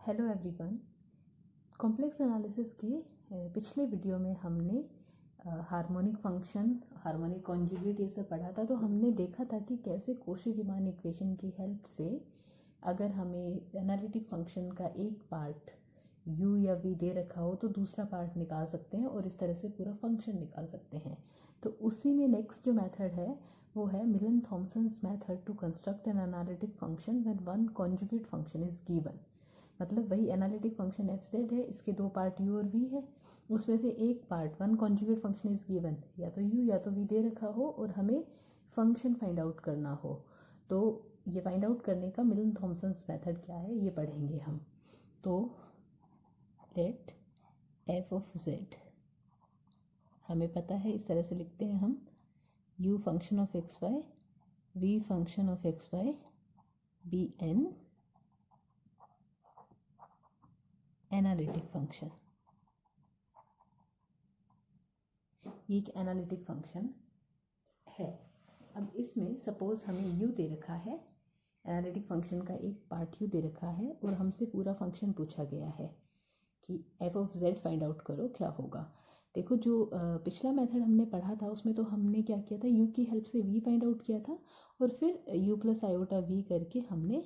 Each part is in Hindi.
Hello everyone. कॉम्प्लेक्स एनालिसिस के पिछले वीडियो में हमने हार्मोनिक फंक्शन, हार्मोनिक कॉन्जुगेट ये सब पढ़ा था। तो हमने देखा था कि कैसे कोशी-रीमान इक्वेशन की हेल्प से अगर हमें एनालिटिक फंक्शन का एक पार्ट u या v दे रखा हो तो दूसरा पार्ट निकाल सकते हैं और इस तरह से पूरा फंक्शन निकाल सकते हैं। तो उसी में नेक्स्ट जो मेथड है वो है Milne Thomson's method to construct an analytic function when one conjugate function is given. मतलब वही एनालिटिक फंक्शन एफ जेड है, इसके दो पार्ट u और v है, उसमें से एक part one conjugate function is given, या तो u या तो v दे रखा हो और हमें फंक्शन फाइंड आउट करना हो। तो ये फाइंड आउट करने का मिलन थॉम्सन्स मेथड क्या है ये पढ़ेंगे हम। तो लेट एफ ऑफ जेड हमें पता है, इस तरह से लिखते हैं हम, u function of x y, v function of x y, be an analytic function. ये एक एनालिटिक फंक्शन है। अब इसमें सपोज हमें u दे रखा है, एनालिटिक फंक्शन का एक पार्ट u दे रखा है और हमसे पूरा फंक्शन पूछा गया है कि f of z find out करो क्या होगा। देखो, जो पिछला मेथड हमने पढ़ा था उसमें तो हमने क्या किया था, u की हेल्प से v फाइंड आउट किया था और फिर u प्लस आयोटा v करके हमने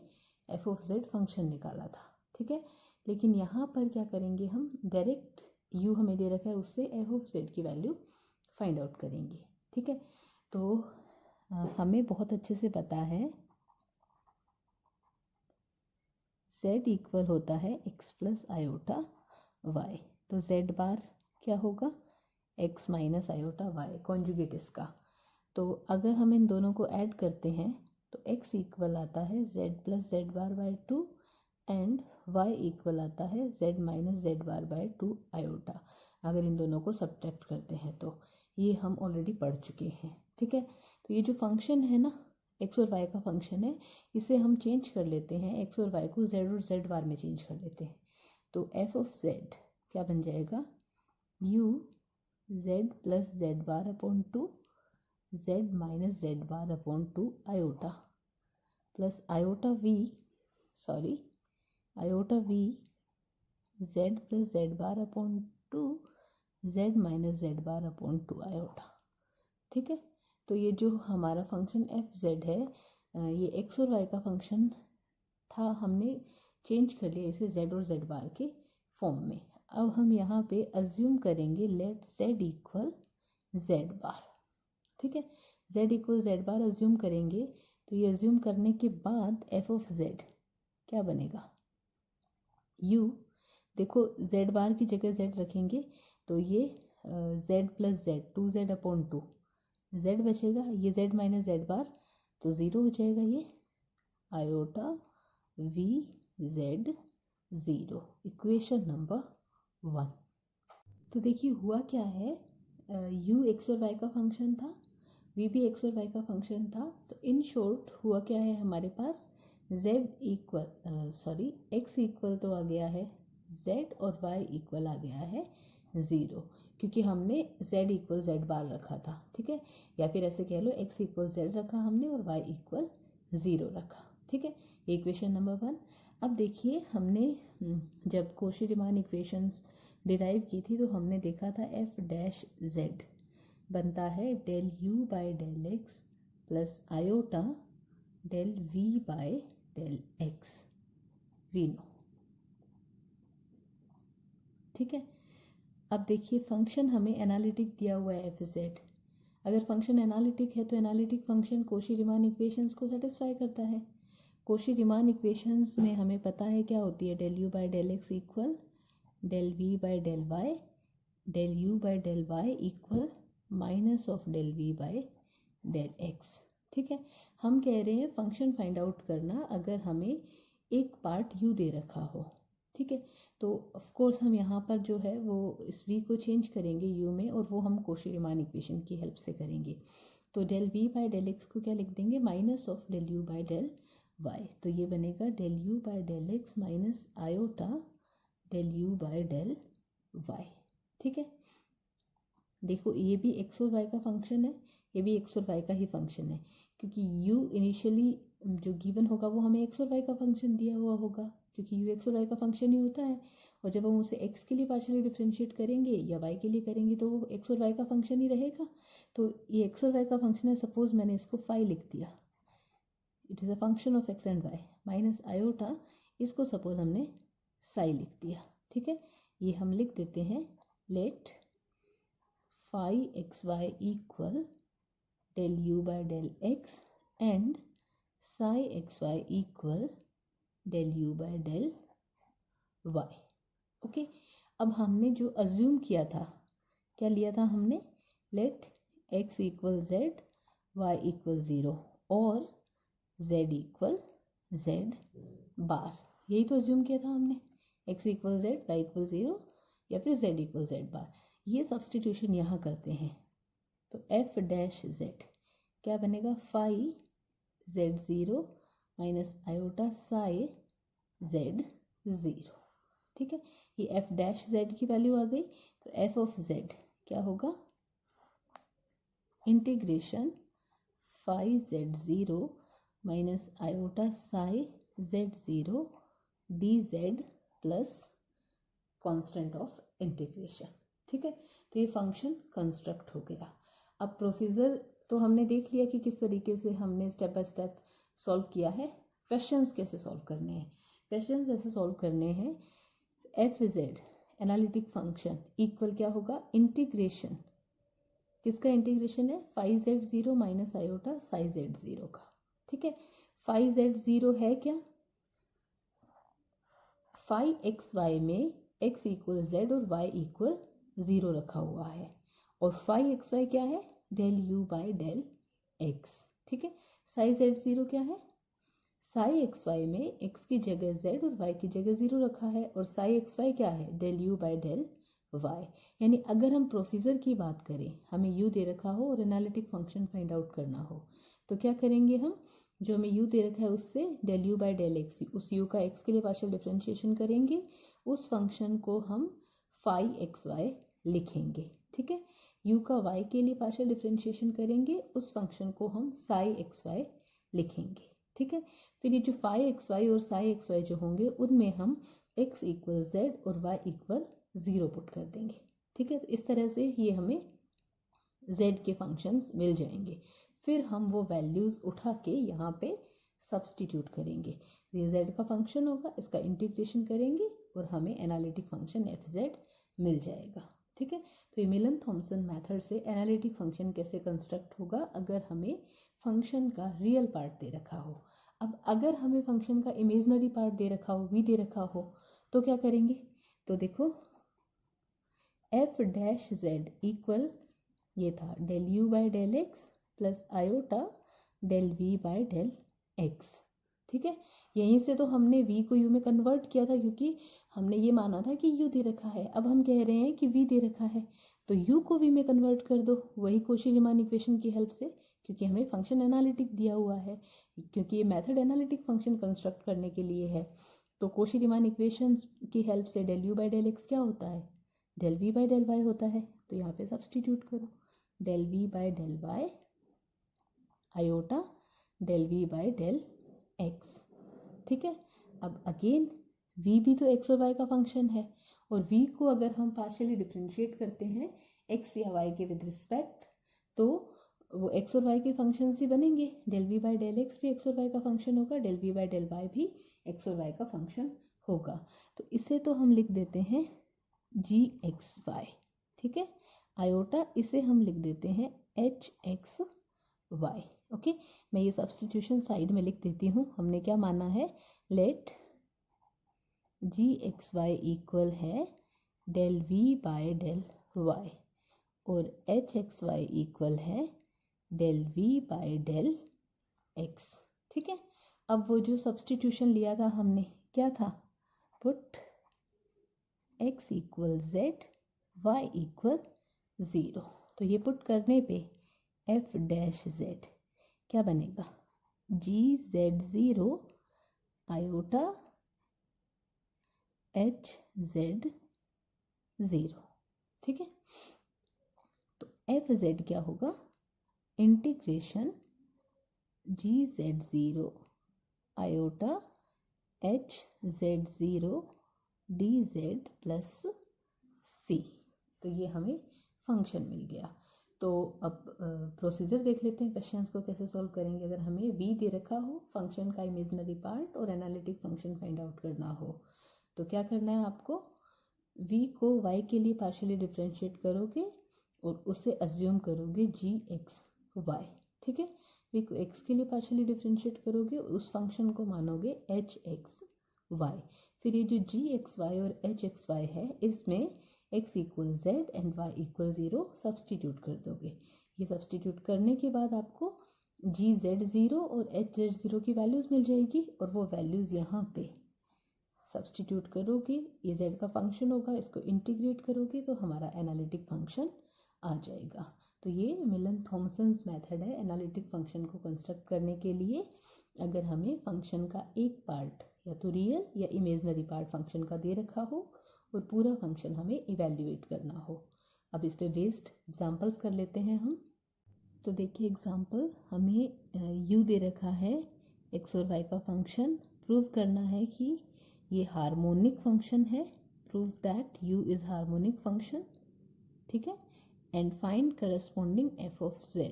f ऑफ z फंक्शन निकाला था। ठीक है, लेकिन यहाँ पर क्या करेंगे, हम डायरेक्ट u हमें दे रखा है उससे f ऑफ z की वैल्यू फाइंड आउट करेंगे। ठीक है, तो हमें बहुत अच्छे से पता है z इक्वल होता है x प्लस आयोटा y। तो z बार क्या होगा, x minus iota y, conjugate इसका। तो अगर हम इन दोनों को ऐड करते हैं तो x इक्वल आता है z plus z bar by 2 and y equal आता है z minus z bar by 2 iota. अगर इन दोनों को सब्ट्रैक्ट करते हैं तो ये हम ऑलरेडी पढ़ चुके हैं। ठीक है, तो ये जो फंक्शन है ना, x और y का फंक्शन है, इसे हम चेंज कर लेते हैं, x और y को z और z बार में चेंज कर लेते हैं। तो f ऑफ z क्या बन जाएगा, u z plus z bar upon 2 z minus z bar upon 2 iota plus iota v z plus z bar upon 2 z minus z bar upon 2 iota. ठीक है, तो ये जो हमारा फंक्शन एफ जेड है, ये एक्स और वाई का फंक्शन था, हमने चेंज कर लिया इसे जेड और जेड बार के फॉर्म में। अब हम यहाँ पे अज्यूम करेंगे लेट जेड इक्वल जेड बार। ठीक है, जेड इक्वल जेड बार अज्यूम करेंगे। तो ये अज्यूम करने के बाद एफ ऑफ जेड क्या बनेगा, यू, देखो जेड बार की जगह जेड रखेंगे तो ये Z plus Z 2z upon 2 z बचेगा, ये z माइनस z बार तो ज़ीरो हो जाएगा, ये iota v z zero, equation number 1। तो देखिए हुआ क्या है, u x और y का फंक्शन था, v भी x और y का फंक्शन था। तो इन शॉर्ट हुआ क्या है, हमारे पास z इक्वल x इक्वल तो आ गया है z और y इक्वल आ गया है ज़ीरो, क्योंकि हमने z इक्वल z बार रखा था। ठीक है, या फिर ऐसे कह लो x इक्वल z रखा हमने और y इक्वल ज़ीरो रखा। ठीक है, इक्वेशन नंबर 1। अब देखिए, हमने जब कोशी-रीमान इक्वेशंस डिराइव की थी तो हमने देखा था f डैश z बनता है del u by del x plus iota del v by del x, we know. ठीक है, अब देखिए फंक्शन हमें एनालिटिक दिया हुआ है एफ जेड। अगर फंक्शन एनालिटिक है तो एनालिटिक फंक्शन कोशी-रीमान इक्वेशंस को सेटिस्फाई करता है। कोशी-रीमान इक्वेशंस में हमें पता है क्या होती है, del u by del x equal del v by del y, del u by del y equal minus of del v by del x. ठीक है, हम कह रहे हैं फंक्शन फाइंड आउट करना अगर हमें एक पार्ट यू दे रखा हो। ठीक है, तो ऑफ कोर्स हम यहाँ पर जो है वो इस v को चेंज करेंगे u में, और वो हम कोशी-रीमान इक्वेशन की हेल्प से करेंगे। तो del v by del x को क्या लिख देंगे, minus of del u by del y। तो ये बनेगा del u by del x minus iota del u by del y। ठीक है, देखो ये भी x और y का फंक्शन है, ये भी x और y का ही फंक्शन है, क्योंकि u इनिशियली जो गिवन होगा वो हमें x और y का फंक्शन दिया हुआ होगा। क्योंकि यू एक्स और वाई का फंक्शन ही होता है, और जब हम उसे एक्स के लिए पार्शियली डिफ्रेंशिएट करेंगे या वाई के लिए करेंगे तो वो एक्स और वाई का फंक्शन ही रहेगा। तो ये एक्स और वाई का फंक्शन है, सपोज मैंने इसको फाई लिख दिया, it is a function of x and y, minus iota, इसको सपोज हमने साई लिख दिया, ठीक है। ये हम लिख देते हैं let phi x y equal del u by del x and psi x y equal del u by del y. Okay, अब हमने जो अज्यूम किया था, क्या लिया था हमने, let x equal z, y equal zero और जेड इक्वल जेड बार, यही तो अज्यूम किया था हमने, x equal z, y equal zero या फिर जेड इक्वल जेड बार। ये सब्सटीट्यूशन यहाँ करते हैं तो एफ डैश जेड क्या बनेगा, phi z zero minus iota psi z zero, ठीक है। ये एफ डैश जेड की वैल्यू आ गई, तो एफ ऑफ जेड क्या होगा, integration phi z zero minus iota psi z zero d z plus constant of integration, ठीक है। तो ये फंक्शन कंस्ट्रक्ट हो गया। अब प्रोसीजर तो हमने देख लिया कि किस तरीके से हमने स्टेप बाय स्टेप सॉल्व किया है। क्वेश्चंस कैसे सॉल्व करने हैं, क्वेश्चंस ऐसे सॉल्व करने हैं, f z analytic function equal क्या होगा, इंटीग्रेशन, किसका इंटीग्रेशन है, phi z zero minus iota psi z zero का, ठीक है। फाई जेड ज़ीरो है क्या, फाई एक्स वाई में एक्स इक्वल जेड और वाई इक्वल ज़ीरो रखा हुआ है, और फाई एक्स वाई क्या है, del u by del x, ठीक है। साई जेड ज़ीरो क्या है, साई एक्स वाई में एक्स की जगह जेड और वाई की जगह ज़ीरो रखा है, और साई एक्स वाई क्या है, del u by del y. यानी अगर हम प्रोसीजर की बात करें, हमें यू दे रखा हो और एनालिटिक फंक्शन फाइंड आउट करना हो, तो क्या करेंगे हम, जो हमें यू दे रखा है उससे del u by del x, उस यू का एक्स के लिए पार्शियल डिफरेंशिएशन करेंगे, उस फंक्शन को हम फाई एक्स वाई लिखेंगे, ठीक है। यू का वाई के लिए पार्शियल डिफरेंशिएशन करेंगे, उस फंक्शन को हम साई एक्स वाई लिखेंगे, ठीक है। फिर ये जो फाई एक्स वाई और साई एक्स वाई जो होंगे उनमें हम एक्स इक्वल जेड और वाई इक्वल ज़ीरो पुट कर देंगे, ठीक है। तो इस तरह से ये हमें जेड के फंक्शंस मिल जाएंगे, फिर हम वो वैल्यूज़ उठा के यहाँ पे सब्सटीट्यूट करेंगे, ये जेड का फंक्शन होगा, इसका इंटीग्रेशन करेंगे और हमें एनालिटिक फंक्शन एफ जेड मिल जाएगा, ठीक है। तो ये मिलन थॉम्सन मेथड से एनालिटिक फंक्शन कैसे कंस्ट्रक्ट होगा, अगर हमें फंक्शन का रियल पार्ट दे रखा हो। अब अगर हमें फंक्शन का इमेजनरी पार्ट दे रखा हो, वी दे रखा हो, तो क्या करेंगे, तो देखो एफ डैश जेड इक्वल ये था del u by del x plus iota del v by del x, ठीक है। यहीं से तो हमने v को u में कन्वर्ट किया था, क्योंकि हमने ये माना था कि u दे रखा है, अब हम कह रहे हैं कि v दे रखा है, तो u को v में कन्वर्ट कर दो, वही कोशी-रीमान इक्वेशन की हेल्प से, क्योंकि हमें फंक्शन एनालिटिक दिया हुआ है, क्योंकि ये मेथड एनालिटिक फंक्शन कंस्ट्रक्ट करने के लिए है, तो कोशी-रीमान इक्वेशन की हेल्प से del u by del x क्या होता है, del v by del y होता है, तो यहाँ पे सब्सटीट्यूट करो, del v by del y iota del v by del x, ठीक है। अब अगेन v भी तो x और y का फंक्शन है, और v को अगर हम पार्शियली डिफरेंशिएट करते हैं x या y के विद रिस्पेक्ट, तो वो x और y के फंक्शन ही बनेंगे, del v by del x भी x और y का फंक्शन होगा, del v by del y भी x और y का फंक्शन होगा, तो इसे तो हम लिख देते हैं जी एक्स वाई, ठीक है। आयोटा इसे हम लिख देते हैं एच एक्स वाई, ओके। मैं ये सब्सटीट्यूशन साइड में लिख देती हूँ, हमने क्या माना है, let g x y equal है del v by del y, और एच एक्स वाई इक्वल है del v by del x, ठीक है। अब वो जो सब्सटीट्यूशन लिया था हमने, क्या था, put x equal z, y equal zero, तो ये पुट करने पे एफ डैश जेड क्या बनेगा, g z zero iota h z zero, ठीक है। तो एफ जेड क्या होगा, integration g z zero iota h z zero d z plus c. तो ये हमें फंक्शन मिल गया। तो अब प्रोसीजर देख लेते हैं क्वेश्चंस को कैसे सॉल्व करेंगे। अगर हमें v दे रखा हो फंक्शन का इमेजिनरी पार्ट और एनालिटिक फंक्शन फाइंड आउट करना हो तो क्या करना है आपको, v को y के लिए पार्शियली डिफ्रेंशिएट करोगे और उसे अज्यूम करोगे जी एक्स वाई। ठीक है, v को x के लिए पार्शियली डिफ्रेंशिएट करोगे और उस फंक्शन को मानोगे एच एक्स वाई। फिर ये जो जी एक्स वाई और एच एक्स वाई है इसमें x equal Z and y equal zero substitute कर दोगे। ये सब्सटीट्यूट करने के बाद आपको जी जेड ज़ीरो और एच जेड ज़ीरो की वैल्यूज़ मिल जाएगी और वो वैल्यूज़ यहाँ पे सब्सटीट्यूट करोगे। ये z का फंक्शन होगा, इसको इंटीग्रेट करोगे तो हमारा एनालिटिक फंक्शन आ जाएगा। तो ये मिलन थॉमसन्स मेथड है एनालिटिक फंक्शन को कंस्ट्रक्ट करने के लिए। अगर हमें फंक्शन का एक पार्ट या तो रियल या इमेजनरी पार्ट फंक्शन का दे रखा हो और पूरा फंक्शन हमें इवेल्युएट करना हो। अब इस पे बेस्ड एग्जांपल्स कर लेते हैं हम। तो देखिए एग्जांपल, हमें u दे रखा है x और y का फंक्शन। प्रूव करना है कि ये हार्मोनिक फंक्शन है। Prove that u is harmonic function. ठीक है, and find corresponding f of z।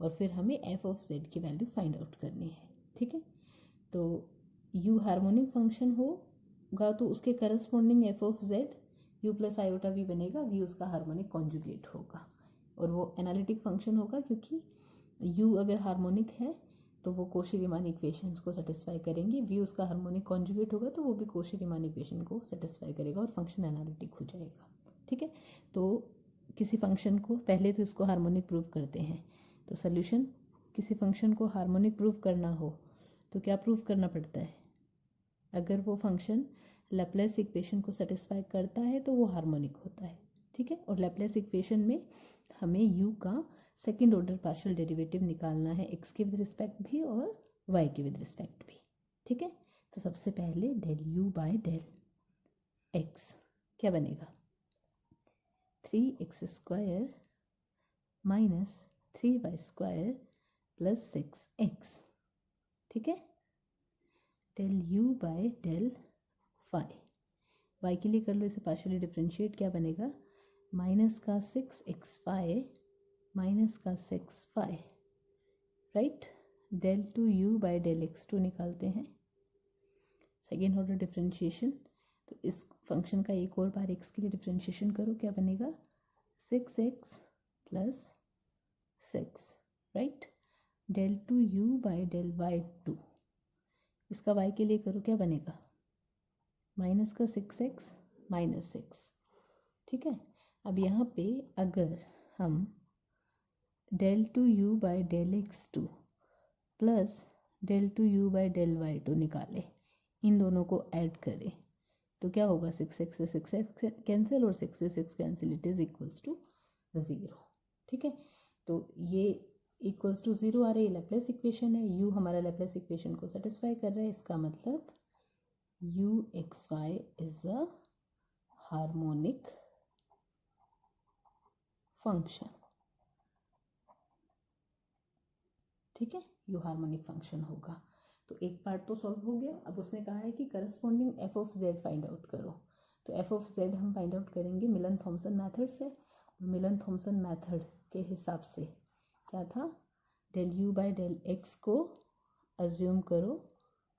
और फिर हमें f ऑफ z की वैल्यू फाइंड आउट करनी है। ठीक है, तो u हार्मोनिक फंक्शन होगा तो उसके corresponding f of z u plus iota v बनेगा। v उसका हार्मोनिक कॉन्जुगेट होगा और वो एनालिटिक फंक्शन होगा क्योंकि u अगर हार्मोनिक है तो वो कोशी-रीमान इक्वेशंस को सेटिस्फाई करेंगे। v उसका हार्मोनिक कॉन्जुगेट होगा तो वो भी कोशी-रीमान इक्वेशन को सेटिस्फाई करेगा और फंक्शन एनालिटिक हो जाएगा। ठीक है, तो किसी फंक्शन को पहले तो इसको हार्मोनिक प्रूव करते हैं। तो सोल्यूशन, किसी फंक्शन को हार्मोनिक प्रूव करना हो तो क्या प्रूव करना पड़ता है, अगर वो फंक्शन लैप्लेस इक्वेशन को सेटिस्फाई करता है तो वो हार्मोनिक होता है। ठीक है, और लैप्लेस इक्वेशन में हमें u का सेकंड ऑर्डर पार्शियल डेरिवेटिव निकालना है, x के विद रिस्पेक्ट भी और y के विद रिस्पेक्ट भी। ठीक है, तो सबसे पहले del u by del x क्या बनेगा, 3x square minus 3y square plus 6x। ठीक है, del u by del y के लिए कर लो इसे पार्शियली डिफ्रेंशिएट, क्या बनेगा माइनस का 6xy माइनस का 6y। Right, del two u by del x2 निकालते हैं, सेकेंड ऑर्डर डिफ्रेंशिएशन। तो इस फंक्शन का एक और बार x के लिए डिफ्रेंशिएशन करो, क्या बनेगा 6x plus 6। Right, del two u by del y2, इसका y के लिए करो, क्या बनेगा माइनस का 6x माइनस 6। ठीक है, अब यहाँ पे अगर हम del two u by del x2 plus del two u by del y2 निकालें, इन दोनों को ऐड करें तो क्या होगा, 6x से 6x कैंसिल और 6 से 6 cancel, it is equals to 0। ठीक है, तो ये इक्वल्स टू 0 आ रही है, लैप्लेस इक्वेशन है, u हमारा लैप्लेस इक्वेशन को सेटिस्फाई कर रहा है। इसका मतलब u x y is a harmonic function. ठीक है, u हार्मोनिक फंक्शन होगा। तो एक पार्ट तो सॉल्व हो गया। अब उसने कहा है कि corresponding f of z find out करो। तो f ऑफ z हम फाइंड आउट करेंगे मिलन थॉमसन मेथड से। मिलन थॉमसन मेथड के हिसाब से क्या था, del u by del x को अज्यूम करो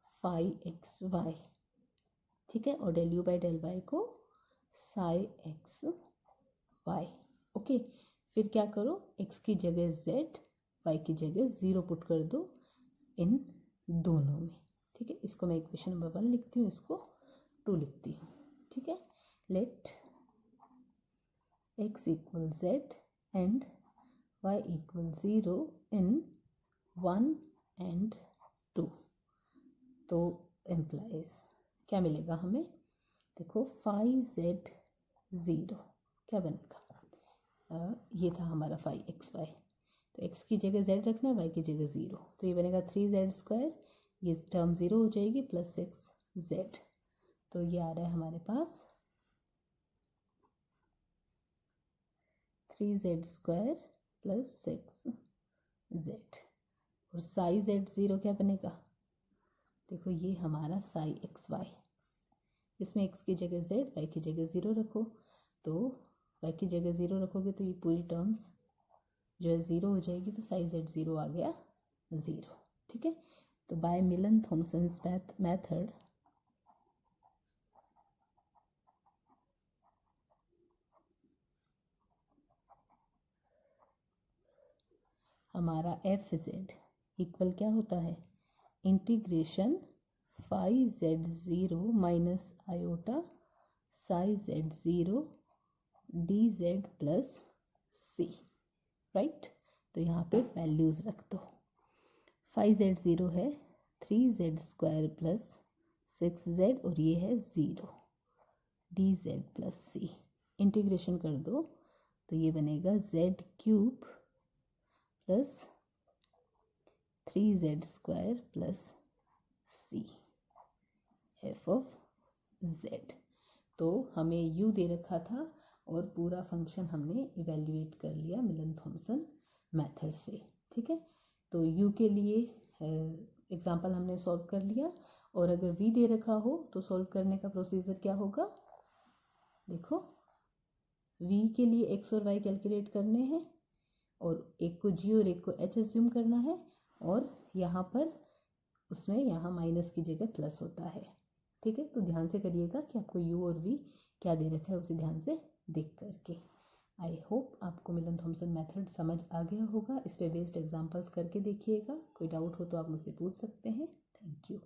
फाई एक्स वाई। ठीक है, और del u by del y को साई एक्स वाई। ओके, फिर क्या करो, x की जगह z, y की जगह 0 पुट कर दो इन दोनों में। ठीक है, इसको मैं इक्वेशन नंबर 1 लिखती हूँ, इसको 2 लिखती हूँ। ठीक है, let x equal z and y equal 0 in 1 and 2। तो एम्प्लाइज क्या मिलेगा हमें, देखो फाई जेड 0 क्या बनेगा, ये था हमारा फाई एक्स वाई। तो x की जगह z रखना है, y की जगह 0, तो ये बनेगा 3z स्क्वायर, ये टर्म 0 हो जाएगी प्लस 6z। तो ये आ रहा है हमारे पास 3z स्क्वायर प्लस 6z। और साई z 0 क्या बनेगा, देखो ये हमारा साई एक्स वाई, इसमें x की जगह z, y की जगह 0 रखो, तो y की जगह 0 रखोगे तो ये पूरी टर्म्स जो है 0 हो जाएगी, तो साई z 0 आ गया 0। ठीक है, तो बाय मिलन थॉमसन्स मेथड हमारा एफ जेड इक्वल क्या होता है, integration phi z 0 minus iota psi z 0 d z plus c, right. तो यहाँ पे वैल्यूज़ रख दो। फाई जेड 0 है 3z स्क्वायर प्लस 6z और ये है 0 d z plus c, integration कर दो तो ये बनेगा z cube plus 3z square plus c f of z। तो हमें u दे रखा था और पूरा फंक्शन हमने इवेल्युएट कर लिया मिलन थॉमसन मेथड से। ठीक है, तो u के लिए एग्जाम्पल हमने सॉल्व कर लिया, और अगर v दे रखा हो तो सॉल्व करने का प्रोसीजर क्या होगा, देखो v के लिए x और y कैलकुलेट करने हैं, और एक को g और एक को h एज्यूम करना है, और यहाँ पर उसमें यहाँ माइनस की जगह प्लस होता है। ठीक है, तो ध्यान से करिएगा कि आपको u और v क्या दे रखा है उसे ध्यान से देख करके। आई होप आपको मिलन थॉमसन मेथड समझ आ गया होगा। इस पे बेस्ड एग्जांपल्स करके देखिएगा, कोई डाउट हो तो आप मुझसे पूछ सकते हैं। Thank you.